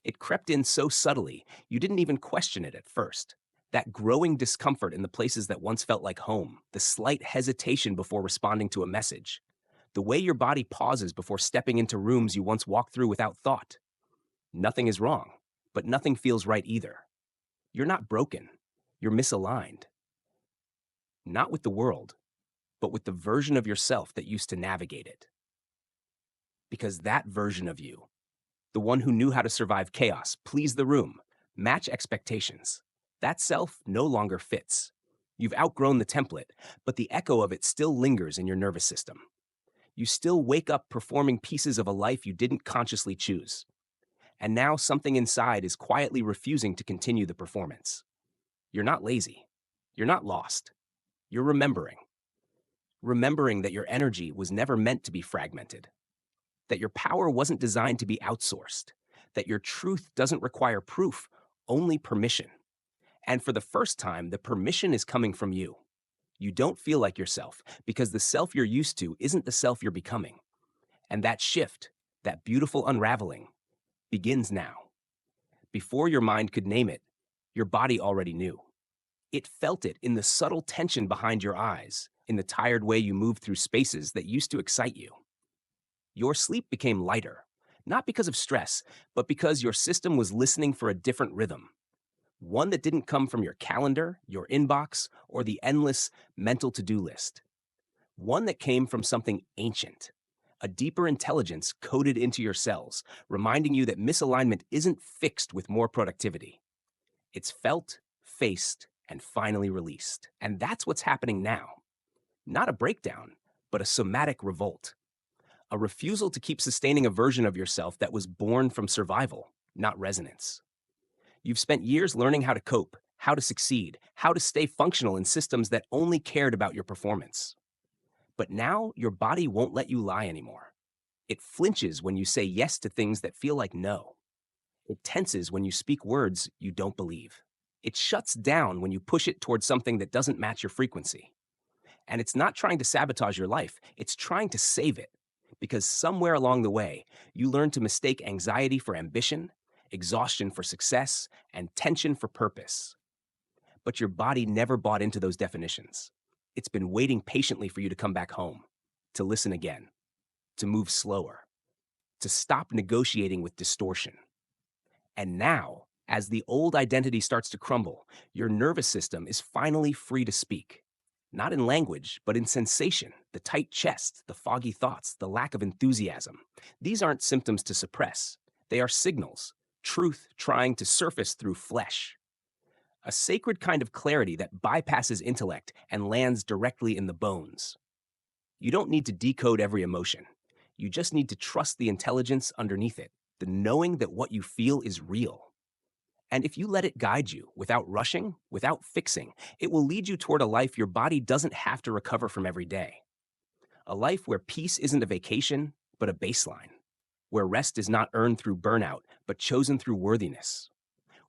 It crept in so subtly, you didn't even question it at first. That growing discomfort in the places that once felt like home, the slight hesitation before responding to a message, the way your body pauses before stepping into rooms you once walked through without thought. Nothing is wrong, but nothing feels right either. You're not broken. You're misaligned. Not with the world, but with the version of yourself that used to navigate it. Because that version of you, the one who knew how to survive chaos, please the room, match expectations, that self no longer fits. You've outgrown the template, but the echo of it still lingers in your nervous system. You still wake up performing pieces of a life you didn't consciously choose. And now something inside is quietly refusing to continue the performance. You're not lazy. You're not lost. You're remembering. Remembering that your energy was never meant to be fragmented, that your power wasn't designed to be outsourced, that your truth doesn't require proof, only permission. And for the first time, the permission is coming from you. You don't feel like yourself because the self you're used to isn't the self you're becoming. And that shift, that beautiful unraveling, begins now. Before your mind could name it, your body already knew. It felt it in the subtle tension behind your eyes, in the tired way you moved through spaces that used to excite you. Your sleep became lighter, not because of stress, but because your system was listening for a different rhythm. One that didn't come from your calendar, your inbox, or the endless mental to-do list. One that came from something ancient, a deeper intelligence coded into your cells, reminding you that misalignment isn't fixed with more productivity. It's felt, faced, and finally released. And that's what's happening now. Not a breakdown, but a somatic revolt. A refusal to keep sustaining a version of yourself that was born from survival, not resonance. You've spent years learning how to cope, how to succeed, how to stay functional in systems that only cared about your performance. But now your body won't let you lie anymore. It flinches when you say yes to things that feel like no. It tenses when you speak words you don't believe. It shuts down when you push it towards something that doesn't match your frequency. And it's not trying to sabotage your life, it's trying to save it. Because somewhere along the way, you learn to mistake anxiety for ambition, exhaustion for success, and tension for purpose. But your body never bought into those definitions. It's been waiting patiently for you to come back home, to listen again, to move slower, to stop negotiating with distortion. And now, as the old identity starts to crumble, your nervous system is finally free to speak. Not in language, but in sensation, the tight chest, the foggy thoughts, the lack of enthusiasm. These aren't symptoms to suppress. They are signals, truth trying to surface through flesh. A sacred kind of clarity that bypasses intellect and lands directly in the bones. You don't need to decode every emotion. You just need to trust the intelligence underneath it, the knowing that what you feel is real. And if you let it guide you without rushing, without fixing, it will lead you toward a life your body doesn't have to recover from every day. A life where peace isn't a vacation, but a baseline. Where rest is not earned through burnout, but chosen through worthiness.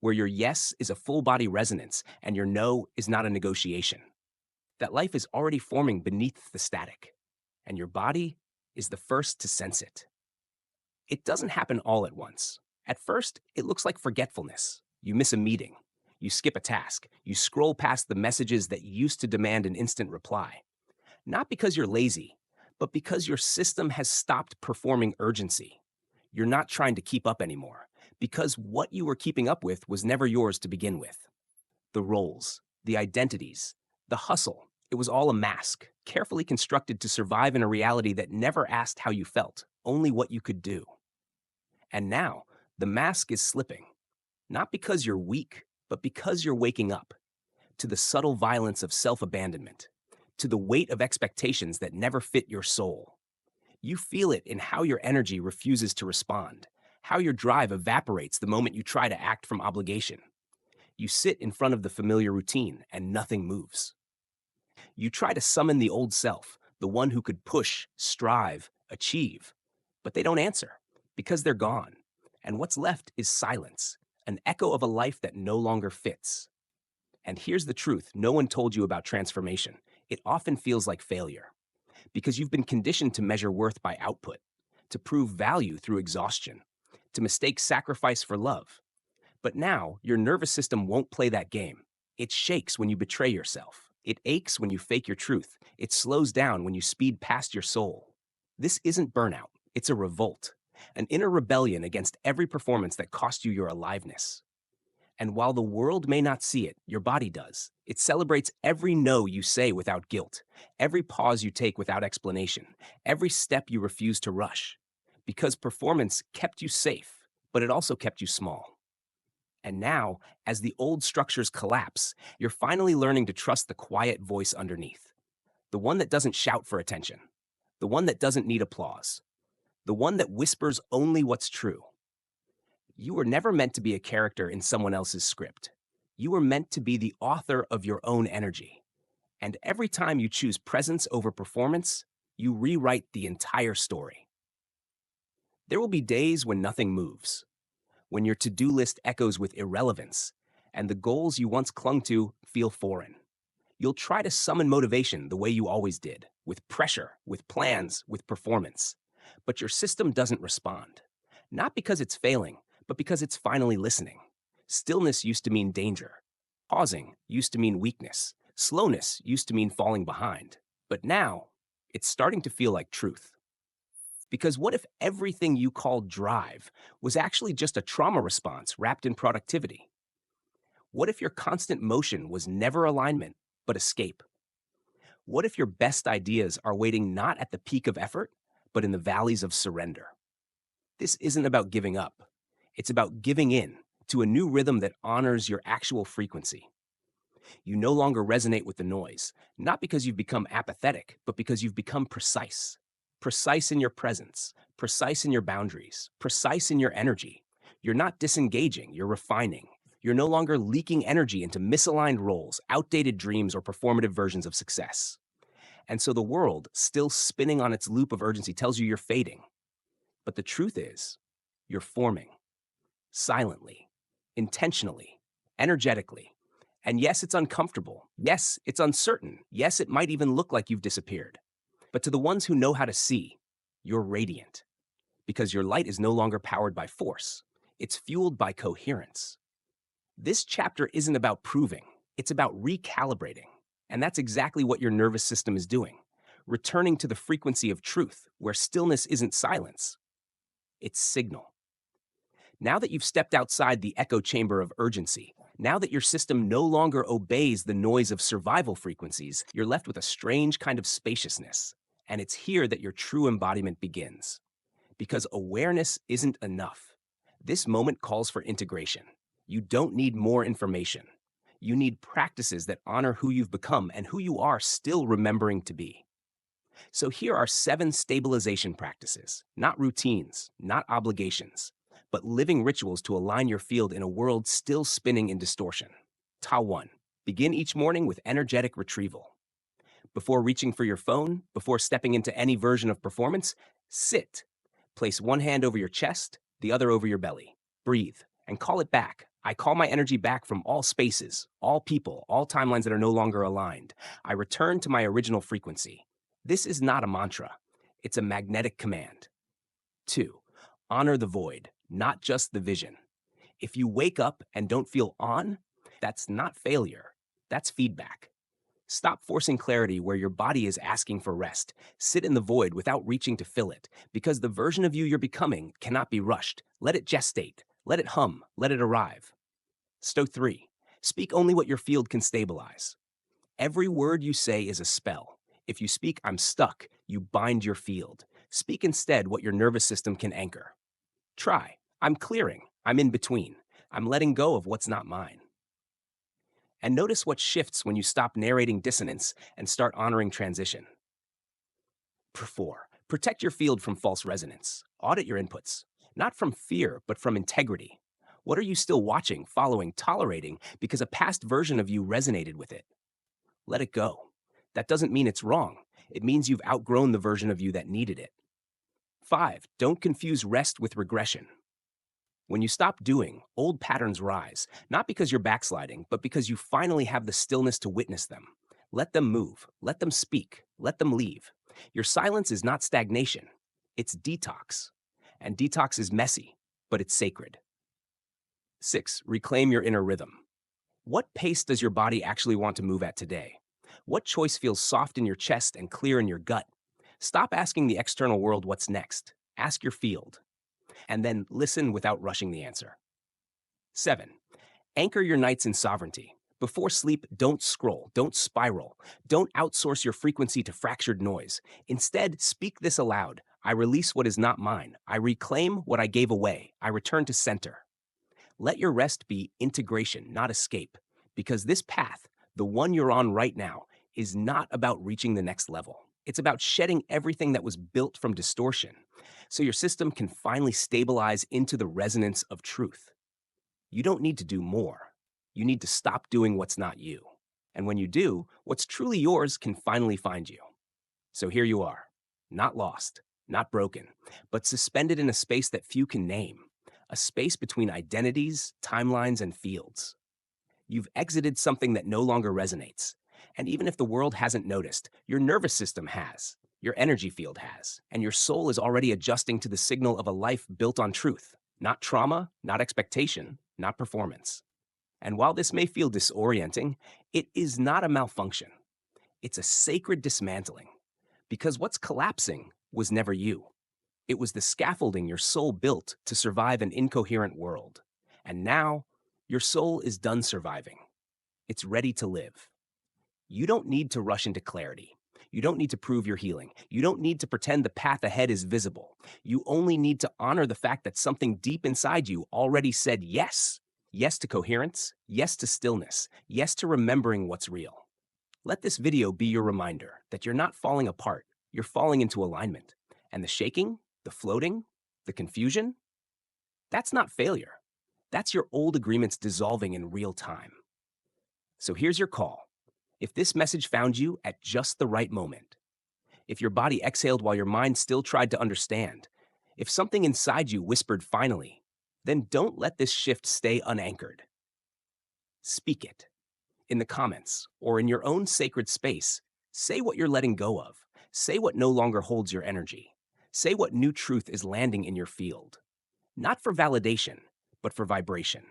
Where your yes is a full body resonance and your no is not a negotiation. That life is already forming beneath the static, and your body is the first to sense it. It doesn't happen all at once. At first, it looks like forgetfulness. You miss a meeting. You skip a task. You scroll past the messages that used to demand an instant reply. Not because you're lazy, but because your system has stopped performing urgency. You're not trying to keep up anymore, because what you were keeping up with was never yours to begin with. The roles, the identities, the hustle, it was all a mask, carefully constructed to survive in a reality that never asked how you felt, only what you could do. And now, the mask is slipping. Not because you're weak, but because you're waking up to the subtle violence of self-abandonment, to the weight of expectations that never fit your soul. You feel it in how your energy refuses to respond, how your drive evaporates the moment you try to act from obligation. You sit in front of the familiar routine and nothing moves. You try to summon the old self, the one who could push, strive, achieve, but they don't answer because they're gone. And what's left is silence, an echo of a life that no longer fits. And here's the truth no one told you about transformation. It often feels like failure because you've been conditioned to measure worth by output, to prove value through exhaustion, to mistake sacrifice for love. But now, your nervous system won't play that game. It shakes when you betray yourself. It aches when you fake your truth. It slows down when you speed past your soul. This isn't burnout, it's a revolt, an inner rebellion against every performance that cost you your aliveness. And while the world may not see it, your body does. It celebrates every no you say without guilt, every pause you take without explanation, every step you refuse to rush. Because performance kept you safe, but it also kept you small. And now, as the old structures collapse, you're finally learning to trust the quiet voice underneath. The one that doesn't shout for attention. The one that doesn't need applause. The one that whispers only what's true. You were never meant to be a character in someone else's script. You were meant to be the author of your own energy. And every time you choose presence over performance, you rewrite the entire story. There will be days when nothing moves, when your to-do list echoes with irrelevance, and the goals you once clung to feel foreign. You'll try to summon motivation the way you always did, with pressure, with plans, with performance. But your system doesn't respond. Not because it's failing, but because it's finally listening. Stillness used to mean danger. Pausing used to mean weakness. Slowness used to mean falling behind. But now, it's starting to feel like truth. Because what if everything you called drive was actually just a trauma response wrapped in productivity? What if your constant motion was never alignment, but escape? What if your best ideas are waiting not at the peak of effort, but in the valleys of surrender? This isn't about giving up. It's about giving in to a new rhythm that honors your actual frequency. You no longer resonate with the noise, not because you've become apathetic, but because you've become precise. Precise in your presence, precise in your boundaries, precise in your energy. You're not disengaging, you're refining. You're no longer leaking energy into misaligned roles, outdated dreams, or performative versions of success. And so the world, still spinning on its loop of urgency, tells you you're fading. But the truth is, you're forming. Silently, intentionally, energetically. And yes, it's uncomfortable. Yes, it's uncertain. Yes, it might even look like you've disappeared. But to the ones who know how to see, you're radiant. Because your light is no longer powered by force. It's fueled by coherence. This chapter isn't about proving. It's about recalibrating. And that's exactly what your nervous system is doing. Returning to the frequency of truth, where stillness isn't silence. It's signal. Now that you've stepped outside the echo chamber of urgency, now that your system no longer obeys the noise of survival frequencies, you're left with a strange kind of spaciousness. And it's here that your true embodiment begins. Because awareness isn't enough. This moment calls for integration. You don't need more information. You need practices that honor who you've become and who you are still remembering to be. So here are 7 stabilization practices, not routines, not obligations, but living rituals to align your field in a world still spinning in distortion. Ta 1. Begin each morning with energetic retrieval. Before reaching for your phone, before stepping into any version of performance, sit. Place one hand over your chest, the other over your belly. Breathe, and call it back. I call my energy back from all spaces, all people, all timelines that are no longer aligned. I return to my original frequency. This is not a mantra. It's a magnetic command. 2. Honor the void, not just the vision. If you wake up and don't feel on, that's not failure. That's feedback. Stop forcing clarity where your body is asking for rest. Sit in the void without reaching to fill it, because the version of you you're becoming cannot be rushed. Let it gestate. Let it hum. Let it arrive. Stow 3. Speak only what your field can stabilize. Every word you say is a spell. If you speak, I'm stuck, you bind your field. Speak instead what your nervous system can anchor. Try. I'm clearing. I'm in between. I'm letting go of what's not mine. And notice what shifts when you stop narrating dissonance and start honoring transition. 4. Protect your field from false resonance. Audit your inputs. Not from fear, but from integrity. What are you still watching, following, tolerating because a past version of you resonated with it? Let it go. That doesn't mean it's wrong. It means you've outgrown the version of you that needed it. 5. Don't confuse rest with regression. When you stop doing, old patterns rise, not because you're backsliding, but because you finally have the stillness to witness them. Let them move, let them speak, let them leave. Your silence is not stagnation, it's detox. And detox is messy, but it's sacred. 6. Reclaim your inner rhythm. What pace does your body actually want to move at today? What choice feels soft in your chest and clear in your gut? Stop asking the external world what's next. Ask your field, and then listen without rushing the answer. 7. Anchor your nights in sovereignty. Before sleep, don't scroll, don't spiral, don't outsource your frequency to fractured noise. Instead, speak this aloud. I release what is not mine. I reclaim what I gave away. I return to center. Let your rest be integration, not escape, because this path, the one you're on right now, is not about reaching the next level. It's about shedding everything that was built from distortion so your system can finally stabilize into the resonance of truth. You don't need to do more. You need to stop doing what's not you. And when you do, what's truly yours can finally find you. So here you are, not lost, not broken, but suspended in a space that few can name, a space between identities, timelines, and fields. You've exited something that no longer resonates. And even if the world hasn't noticed, your nervous system has, your energy field has, and your soul is already adjusting to the signal of a life built on truth, not trauma, not expectation, not performance. And while this may feel disorienting, it is not a malfunction. It's a sacred dismantling. Because what's collapsing was never you. It was the scaffolding your soul built to survive an incoherent world. And now, your soul is done surviving. It's ready to live. You don't need to rush into clarity. You don't need to prove your healing. You don't need to pretend the path ahead is visible. You only need to honor the fact that something deep inside you already said yes. Yes to coherence, yes to stillness, yes to remembering what's real. Let this video be your reminder that you're not falling apart, you're falling into alignment. And the shaking, the floating, the confusion, that's not failure. That's your old agreements dissolving in real time. So here's your call. If this message found you at just the right moment, if your body exhaled while your mind still tried to understand, if something inside you whispered finally, then don't let this shift stay unanchored. Speak it. In the comments or in your own sacred space, say what you're letting go of. Say what no longer holds your energy. Say what new truth is landing in your field. Not for validation, but for vibration.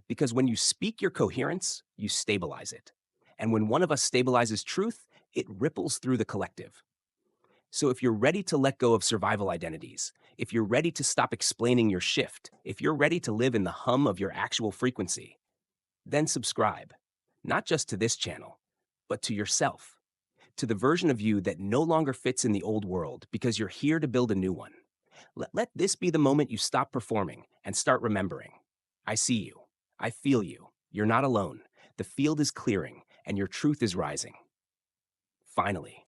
Because when you speak your coherence, you stabilize it. And when one of us stabilizes truth, it ripples through the collective. So if you're ready to let go of survival identities, if you're ready to stop explaining your shift, if you're ready to live in the hum of your actual frequency, then subscribe. Not just to this channel, but to yourself, to the version of you that no longer fits in the old world because you're here to build a new one. Let this be the moment you stop performing and start remembering. I see you. I feel you. You're not alone. The field is clearing and your truth is rising. Finally.